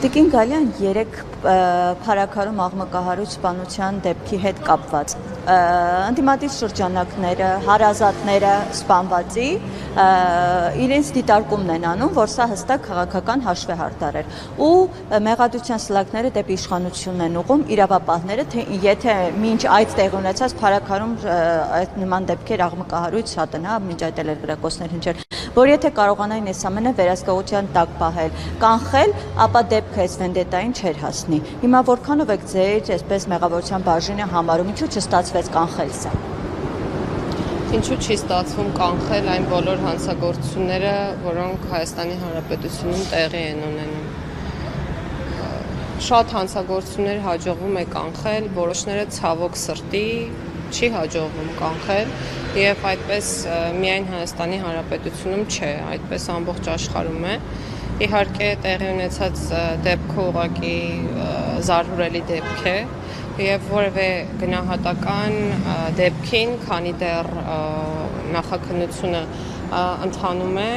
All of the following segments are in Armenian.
Տիկին Գալյան երեք փարաքարում աղմկահարույց սպանության դեպքի հետ կապված ընդդիմադիր շրջանակները, հարազատները սպանվածի իրենց դիտարկումն են անում, որ սա հստակ քաղաքական հաշվեհարդար էր ու մեղադրության սլաքները դեպի իշխանությունն են ուղում իրավապահները, թե եթե մինչ այդ տեղի ունեցած փարաքարում այդ նման դեպքեր աղմկահարույց շատ են, մինչ այդ էլ գրակոչներ հնչել, որ եթե կարողանային այս ամենը վերահսկողության տակ պահել, կանխել, ապա դեպքը այս վենդետային չէր հասնի։ Հիմա որքանով եք ձեր այսպես մեղավորության բաժինը համարում, ինչու չստացվեց կանխել սա։ Ինչու չի ստացվում կանխել այն բոլոր հանցագործությունները, որոնք Հայաստանի Հանրապետությունում տեղի են ունենում։ Շատ հանցագործություններ հաջողվում է կանխել, որոշները ցավոք սրտի չի հաջողվում կանխել եւ այդպես միայն Հայաստանի Հանրապետությունում չէ, այդպես ամբողջ աշխարհում է։ Իհարկե տեղի ունեցած դեպքը ուղղակի զարհուրելի դեպք է եւ որևէ գնահատական դեպքին, քանի դեռ նախաքննությունը ընթանում է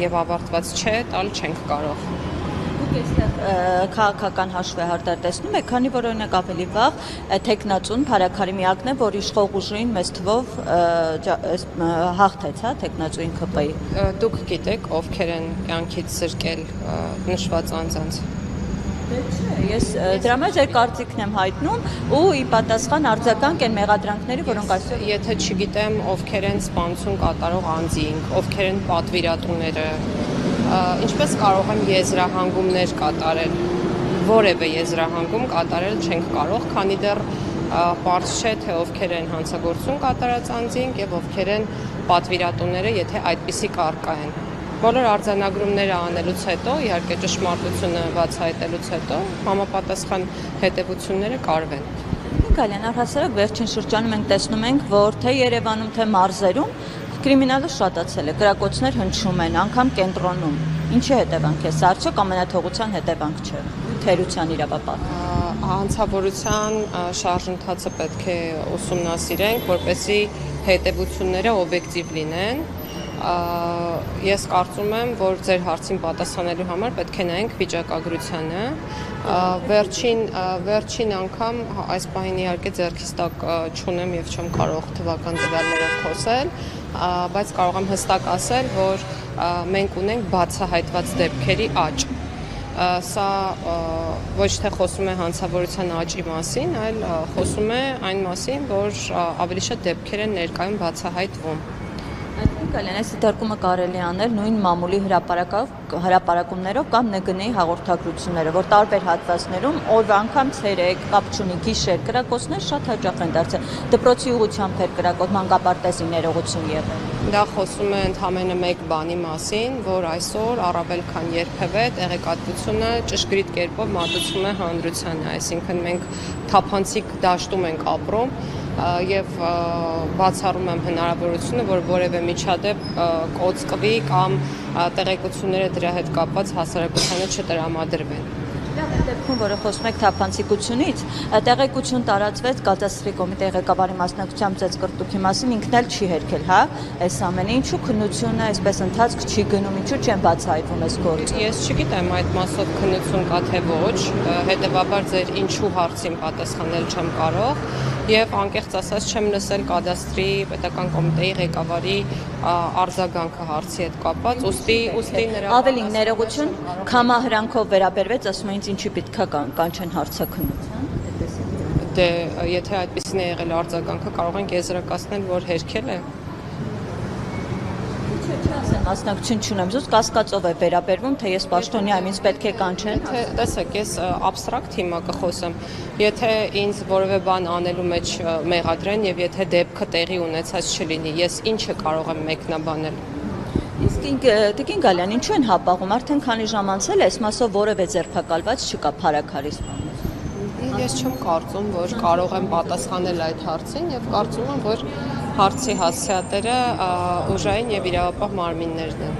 եւ ավարտված չէ, տալ չենք կարող։ Քաղաքական հաշվեհարդար տեսնում եք, քանի որ օրինակ ավելի վաղ թեկնածուն փարաքարի միակն է, որ իշխող ուժին մեծ թվով հաղթեց, թեկնածուին ԿՊ-ի։ Դուք գիտեք, ովքեր են կյանքից զրկել նշված անձանց։ Ես դրա մեջ ձեր կարծիքն եմ հայտնում ու ի պատասխան արձագանք են մեղադրանքների, որոնք այսօր եթե չգիտեմ ովքեր են սպանություն կատարող անձինք, ովքեր են պատվիրատուները, ինչպես կարող եմ եզրահանգումներ կատարել, որևէ եզրահանգում կատարել չենք կարող, քանի դեռ պարզ չէ, թե ովքեր են հանցագործություն կատարած անձինք եւ ովքեր են պատվիրատուները, եթե այդպիսի կարգա են։ Բոլոր արձանագրումները անելուց հետո, իհարկե ճշմարտությունը բացահայտելուց հետո, համապատասխան հետևությունները կարվեն։ Գալյան, առհասարակ վերջին շրջանում մենք տեսնում ենք, որ թե Երևանում, թե մարզերում կրիմինալը շատացել է, գրակոչներ հնչում են, անգամ կենտրոնում։ Ինչի հետևանք է, սա արդյոք ամենաթողության հետևանք չէ, թերության իրավապահ։ Հանցավորության շարժընթացը պետք է ուսումնասիրենք, որպեսզի հետևությունները օբյեկտիվ լինեն։ Ես կարծում եմ, որ ձեր հարցին պատասխանելու համար պետք է նայենք վիճակագրությանը։ Վերջին անգամ այս պահին իհարկե ձեռքիս տակ չունեմ եւ չեմ կարող թվական տվյալներով խոսել, բայց կարող եմ հստակ ասել, որ մենք ունենք բացահայտված դեպքերի աճ։ Սա ոչ թե խոսում է հանցավորության աճի մասին, այլ խոսում է այն մասին, որ ավելի շատ դեպքեր են ներկայում բացահայտվում։ Գալյան, այս դիտարկումը կարելի անել նույն մամուլի հրապարակումներով կամ ՆԳՆ-ի հաղորդագրությունները, որ տարբեր հատվածներում օրվա անգամ ցերեկ, կապ չունի գիշեր կրակոցներ շատ հաճախ են դարձել։ Դպրոցի ուղղությամբ էր կրակոց, մանկապարտեզի ներողություն եղել։ Դա խոսում է ընդհանրապես մեկ բանի մասին, որ այսօր առավել քան երբևէ տեղեկատվությունը ճշգրիտ կերպով մատուցվում է հանրությանը, այսինքն մենք թափանցիկ դաշտում ենք ապրում եւ բացառում եմ հնարավորությունը, որ որևէ միջադեպ կոծկվի կամ տեղեկությունները դրա հետ կապված հասարակությանը չտրամադրվեն։ Դեպքում, որը խոսում եք թափանցիկությունից, տեղեկություն տարածվեց կադաստրի կոմիտեի ղեկավարի մասնակցությամբ ծեծկռտուքի մասին, ինքն էլ չի հերքել, այս ամենը, ինչու քննությունը այսպես ընթացք չի գնում, ինչու չեն բացահայտվում այս գործը։ Ես չգիտեմ այդ մասով քննություն կա թե ոչ, հետեւաբար ձեր ինչու հարցին պատասխանել չեմ կարող եւ անկեղծ ասած չեմ լսել կադաստրի պետական կոմիտեի ղեկավարի արձագանքը հարցի հետ կապված, ուստի նրա ավելին ներողություն կամահրանքով վերաբերվեց, ասում են ինչի պետք է կանչեն հարցաքննության։ Դե եթե այդպեսին է եղել արձագանքը, կարող ենք եզրակացնել, որ հերքել է։ Մասնակցություն չունեմ, զուտ կասկածով է վերաբերվում, թե ես պաշտոնյա եմ, ինձ պետք է կանչեն։ Տեսեք, ես абստրակտ հիմա կխոսեմ, եթե ինձ որևէ բան անելու մեջ մեղադրեն եւ եթե դեպքը տեղի ունեցած չլինի, ես ինչը կարող եմ մեկնաբանել։ Իսկ Տիկին Գալյան, ինչու են հապաղում, արդեն քանի ժամ անցել է, այս մասով որևէ ձերբակալված չկա փարաքարի սպանություն։ Ես չեմ կարծում, որ կարող եմ պատասխանել այդ հարցին եւ կարծում եմ, որ հարցի հասցեատերը ուժային եւ իրավապահ մարմիններն են։